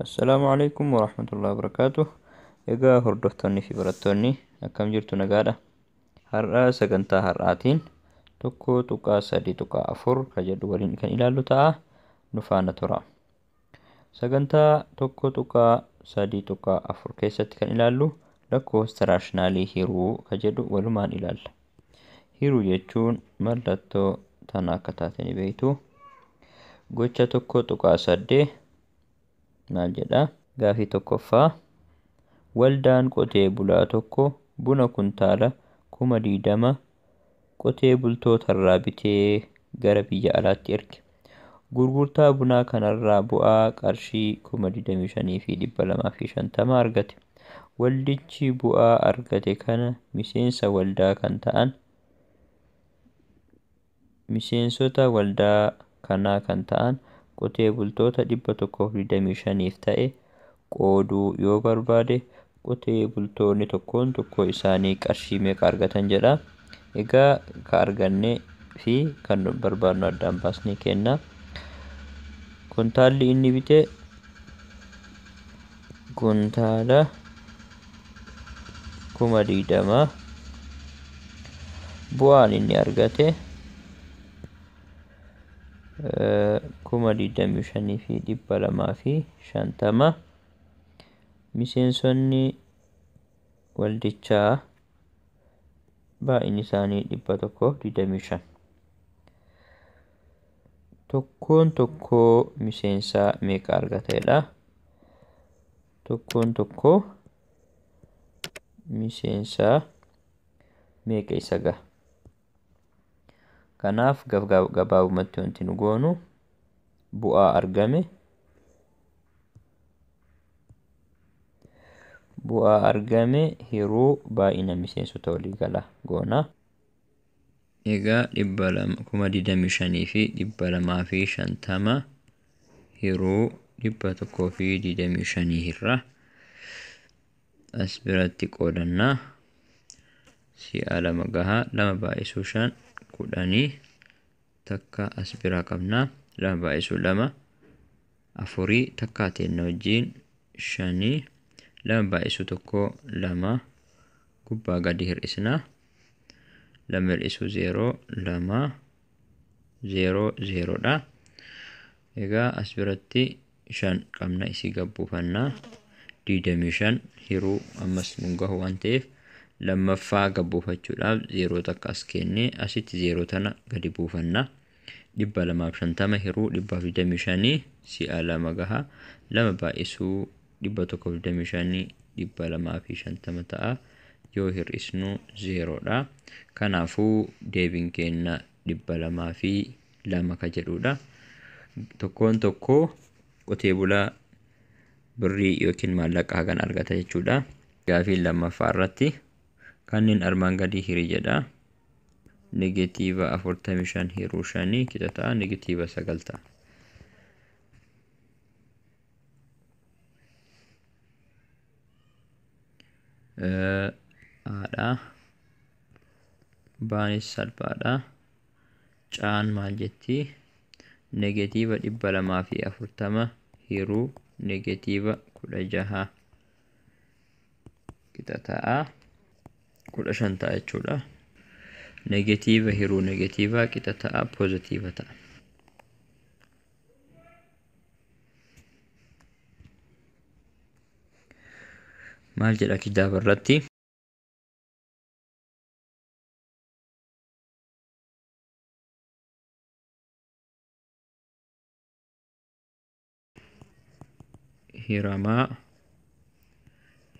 Assalamu alaikum warahmatullahi wabarakatuh. Egaa hordoftoonni fi barattoonni akkam jirtu nagaadha. Har'a sagantaa har'aatiin tokko tuqaa 3.4 kan jedhu waliin kan ilaallu ta'a. Nu faana tura. Sagantaa tokko tuqaa 3.4 keessatti kan ilaallu lakkoofsa raashinaalii hiruu kan jedhu walumaan ilaalla. Hiruu jechuun mallattoo tanaa akka taate ni beektu. Gocha tokko tuqaa 8 maal jedha? Gaafii tokkoffaa waldaan qotee bulaa tokko buna kuntaala 20,000 qotee bultootarraa bitee gara biyya alaatti erge. Gurgurtaa bunaa kanarraa bu'aa qarshii 25,250 argate. Waldichi bu'aa argate kana miseensa waldaa kan ta'an miseensota waldaa kanaa kan ta'an qotee bultoota 125 ta'e qooduu yoo barbaade qotee bultoonni tokkoon tokko isaanii qarshii meeqa argatan jedha. Egaa ka arganne fi kan barbaadnu addaan baasnee kenna. Kuntaalli inni bite kuntaala 20,000 bu'aan inni argate 25,250 miseensonni waldichaa baay'inni isaanii 125. Tokkoon tokkoo miseensaa meeqa argateedha? Tokkoon tokkoo miseensaa meeqa isa gaha? Kanaaf gabaabumatti wanti nu goonu bu'aa argame hiruu baay'ina miseensota waliigalaa goona. Egaa 25,250 hiruu 125 irraa as biratti qoodannaa. Si'a 2 gahaa 2 baay'isuu 5 10 takka as biraa qabnaa 2 baay'isuu 2 4 takka teenna wajjiin 5 2 baay'isuu 1 2 gubbaa gadi hir'isnaa 2 hir'isuu 0 2 0 0 dha. Egaa as biratti 5 qabna isii gabbuufannaa 25 hiruu ammas nun gahu waan ta'eef lammaffaa gabbuufachuudhaaf 0 takka as kennee asitti 0 tana gadi buufannaa 250 hiruu 125 si'a 2 gahaa 2 baay'isuu 125 250 ta'a. Yoo hir'isnu 0 dha. Kanaafuu deebiin keenya 202 ka jedhudha. Tokkoon tokkoo qotee bulaa birrii yookiin maallaqaa kan argata jechuudha. Gaafii lammaffaa irratti kanneen armaan gadii hirii jedha. Negatiiva 45 hiruu 5 kita ta'a negatiiva 9 ta'a. Haadha baanis salphaadha. Caan maal jetti? Negatiiva 240 hiruu negatiiva 16 kita ta'a 15 ta'a jechuudha. Negatiiva hiruu negatiiva kita ta'a pozitiiva ta'a. Maal jedha kitaaba irratti? Hiramaa,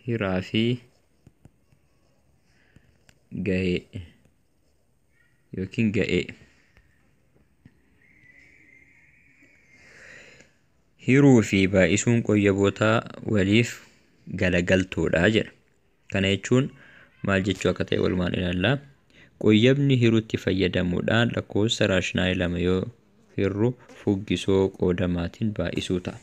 hiraa fi ga'ee yookiin ga'ee. Hiruu fi baay'isuun qoyyaboota waliif galagaltoodha jedha. Kana jechuun maal jechuu akka ta'e walumaan ilaalla. Qoyyabni hiruutti fayyadamuudhaan lakkoofsa raashinaalii 2 yoo hirru fuggisoo qoodamaatiin baay'isuu ta'a.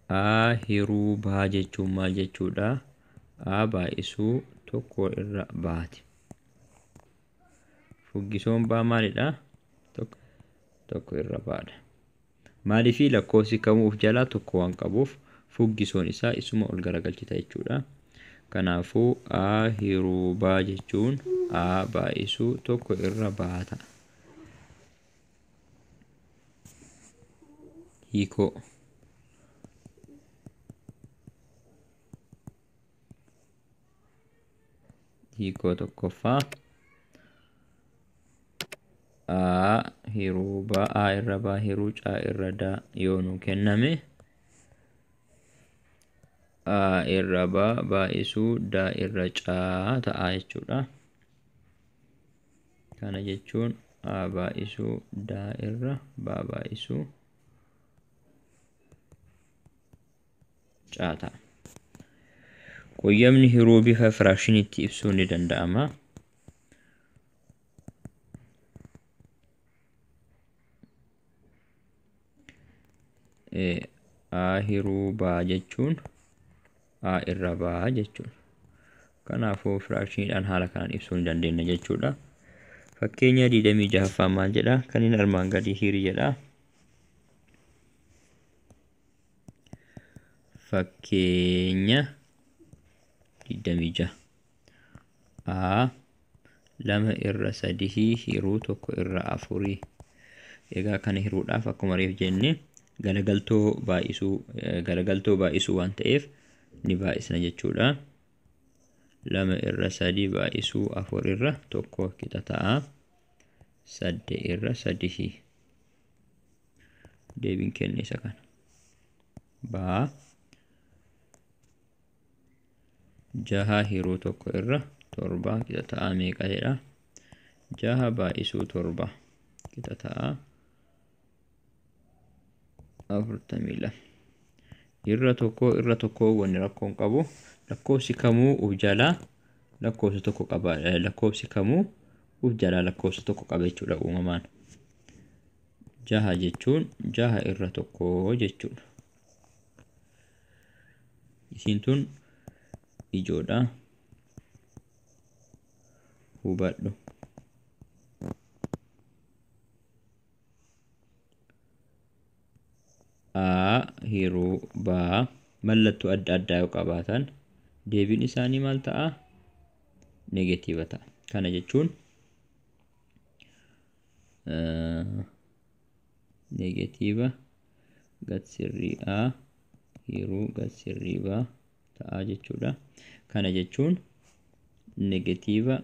A hiruu baa jechuun maal jechuudha? A baay'isuu 1 irra baati. Fuggisoon baa maalidha? tokko irra baadha. Maaliifii lakkoofsi kamuu of jalaa tokko waan qabuuf fuggisoon isaa isuma ol garagalchita jechuudha. Kanaafuu a hiruu baa jechuun a baay'isuu tokko irra baata. Hiikoo tokkoffaa a hiruu baa a irra baa hiruu caa irra daa yoo nuu kenname a irra baa baay'isuu daa irra caa ta'a jechuudha. Kana jechuun a baay'isuu daa irra baa baay'isuu caa ta'a. Qoyyamni hiruu bifa firaakshiniitti ibsuun ni danda'ama. A hiruu baa jechuun a irra baa jechuudha. Kanaafuu firaakshiniidhaan haala kanaan ibsuu ni dandeenya jechuudha. Fakkeenya 26ffaa maal jedha? Kan inni armaan gadii hirii jedha. Fakkeenya 26 a 2 irra 3 hiruu 1 irra 4. Egaa kana hiruudhaaf akkuma reef jenne garagaltoo baay'isuu waan ta'eef ni baay'isna jechuudha. 2 irra 3 baay'isuu 4 irra 1 qixa ta'a. 8 irra 3 deebiin kenne isa kana. Baa 6 hiruu 1 irra 7 qixa ta'a meeqa jedha? 6 baay'isuu 7 qixa ta'a 42. Irra tokko wanni rakkoon qabu lakkoofsi kamuu uf jalaa lakkoofsa tokko qaba. Lakkoofsi kamuu uf jalaa lakkoofsa tokko qaba jechuudha uumamaan. 6 jechuun 6 irra 1 jechuudha. Isiin tun ijoodha. Hubadhu. A hiruu baa mallattoo adda addaa yoo qabaatan deebiin isaanii maal ta'a? Negatiiva ta'a. Kana jechuun negatiiva gatsirrii a hiruu gatsirrii baa ta'a jechuudha. Kana jechuun negatiiva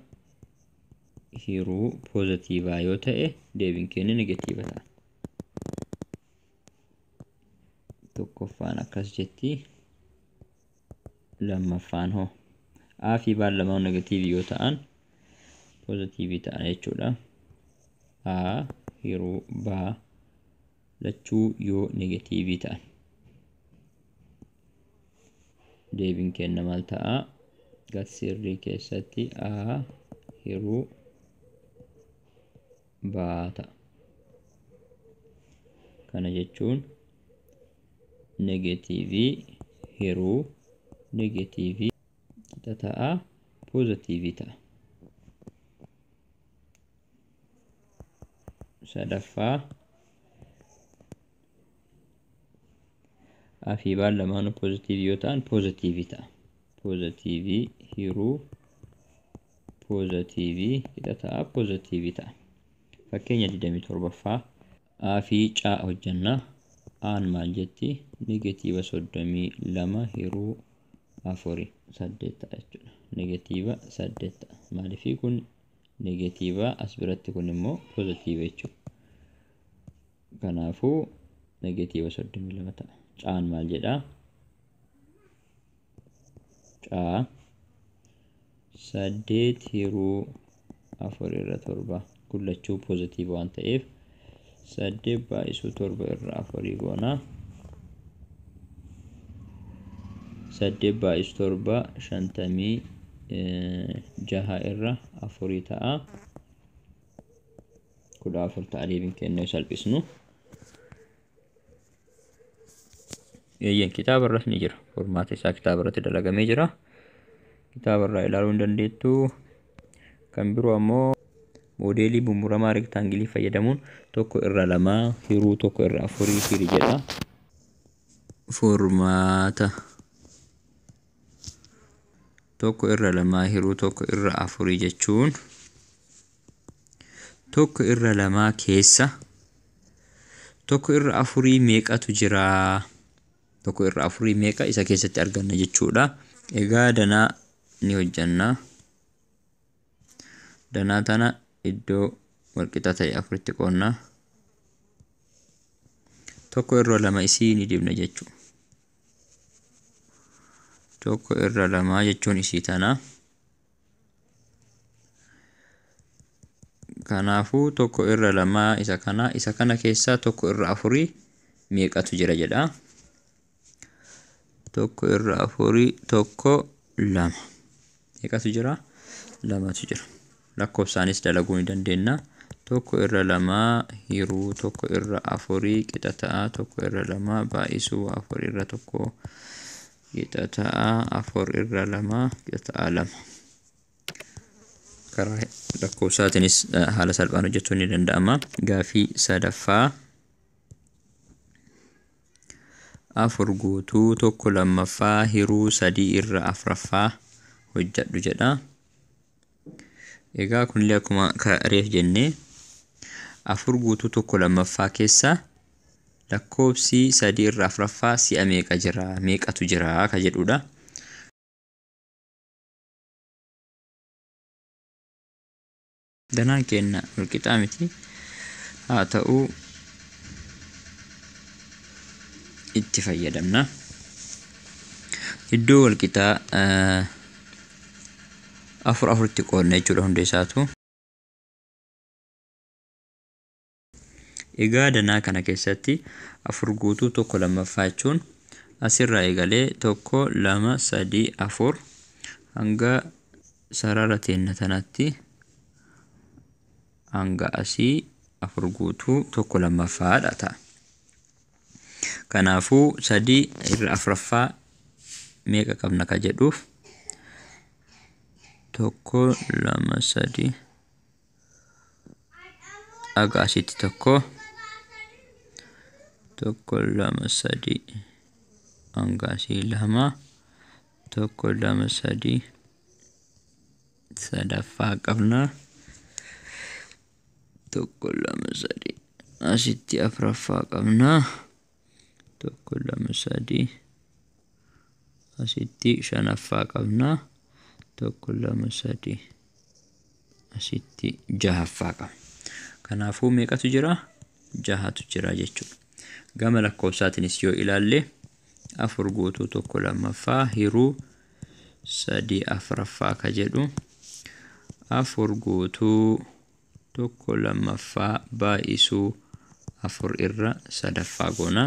hiruu poozitiivaa yoo ta'e deebiin keenya negatiiva ta'a. Tokkoffaan akkas jetti. Lammaffaan hoo a fi baan lamaan negatiivii yoo ta'an poozitiivii ta'an jechuudha. A hiruu baa lachuu yoo negatiivii ta'an deebiin keenya maal ta'a? Gatsirrii keessatti a hiruu baa ta'a. Kana jechuun negatiivii hiruu negatiivii qixa ta'a poozitiivii ta'a. Sadaffaa a fi baan lamaan poozitiivii yoo ta'an poozitiivii ta'a. Poozitiivii hiruu poozitiivii qixa ta'a poozitiivii ta'a. Fakkeenya 27ffaa a fi caa hojjannaa. Aan maal jetti? Negatiiva 32 hiruu 4 8 ta'a jechuudha. Negatiiva 8 ta'a. Maaliifii kun negatiiva as biratti kun immoo poozitiiva jechuudha. Kanaafuu negatiiva 32 ta'a. Caan maal jedhaa? Caa 8 hiruu 4 irra 7 kun lachuu poozitiiva waan ta'eef 8 baay'isuu 7 irra 4 goona. 8 baay'isuu 7 56 irra 4 ta'a. 14 ta'a deebiin keenya salphisnu. Kitaaba irras ni jira. Formaata isaa kitaaba irratti dalagamee jira. Kitaaba irraa ilaaluu hin dandeettu. Kan biroo ammoo Moodeelii bumburamaa rektaangilii fayyadamuun 1/2 hiruu 1/4 hiri jedha. Formaata 1/2 hiruu 1/4 jechuun 1/2 keessa 1/4 meeqatu jira? 1/4 meeqa isa keessatti arganna jechuudha. Egaa danaa ni hojjanna. Danaa tana iddoo walqixa ta'e afuritti qoonna. 1/2 isii ni dibna jechuudha. 1/2 jechuun isii tana. Kanaafuu 1/2 isa kana keessaa 1/4 meeqatu jira jedha. 1/4 2 meeqatu jira? 2tu jira. Lakkoofsaanis dalaguu ni dandeenya. 1/2 hiruu 1/4 qixa ta'a 1/2 baay'isuu 4/1 qixa ta'a 4/2 qixa ta'a 2. Karaa lakkoofsaatiinis haala salphaan hojjechuun ni danda'ama. Gaafii sadaffaa 4 guutuu 1/2 hiruu 3/4 hojjedhu jedha. Egaa kunillee akkuma reef jennee 4 guutuu 1/2 keessa lakkoofsi 3/4 si'a meeqa jira? Meeqatu jira ka jedhudha. Danaan keenya walqixaa miti. Haa ta'uu itti fayyadamna. Iddoo walqixaa 4 qoodna jechuudha hunda isaatu. Egaa danaa kana keessatti 4 guutuu 1/2 jechuun asirraa eegalee 1 2 3 4 hanga sarara teenya tanatti hanga asii 4 guutuu 1/2 dha ta'a. Kanaafuu 3/4 meeqa qabna ka jedhuuf 1 2 3 aga asitti 1 2 3 hanga asii 2 1 2 3 sadaffaa qabna 1 2 3 asitti afuraffaa qabna 1 2 3 asitti shanaffaa qabna 1 2 3 asitti jahaffaa qabna. Kanaafuu meeqatu jira? 6tu jira jechuudha. Gama lakkoofsaatiinis yoo ilaalle 4 guutuu 1/2 hiruu 3/4 ka jedhu 4 guutuu 1/2 baay'isuu 4/3 goona.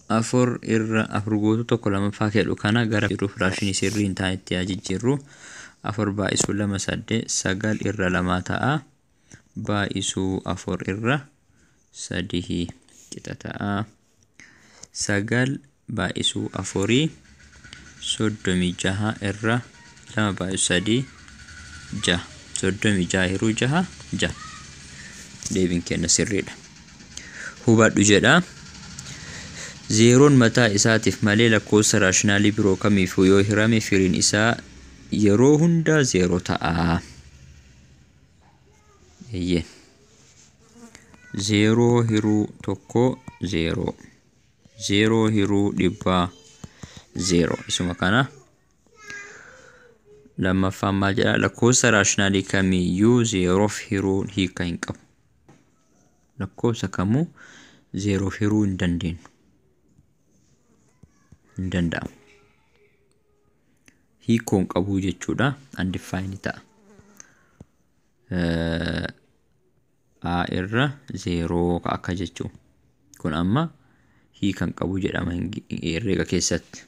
4 guutuu 1/2 jedhu kana gara jiru firaashinii sirrii hin taanetti yaa jijjiirru. 4 baay'isuu 2 8 9/2 ta'a. Baay'isuu 4/3 qixa ta'a. 9 baay'isuu 4 36 2 baay'isuu 3 6 36 hiruu 6 6. Deebiin keenya sirriidha. Hubadhu jedha. Zeeroon mataa isaatiif malee lakkoofsa raashinaalii biroo kamiifuu yoo hirame firiin isaa yeroo hundaa 0 ta'a. Eeyyee. 0 hiruu 1 0 0 hiruu 100 0. Isuma kana lammaffaan maal jedha? Lakkoofsa raashinaalii kamiiyyuu 0f hiruu hiika hin qabu. Lakkoofsa kamuu 0f hiruu hin dandeenyu. Hin danda'amu. Hiikoon qabuu jechuudha. Undefined ta'a. A irra 0 akka jechuu. Kun amma hiikan qabu jedhama herreega keessatti.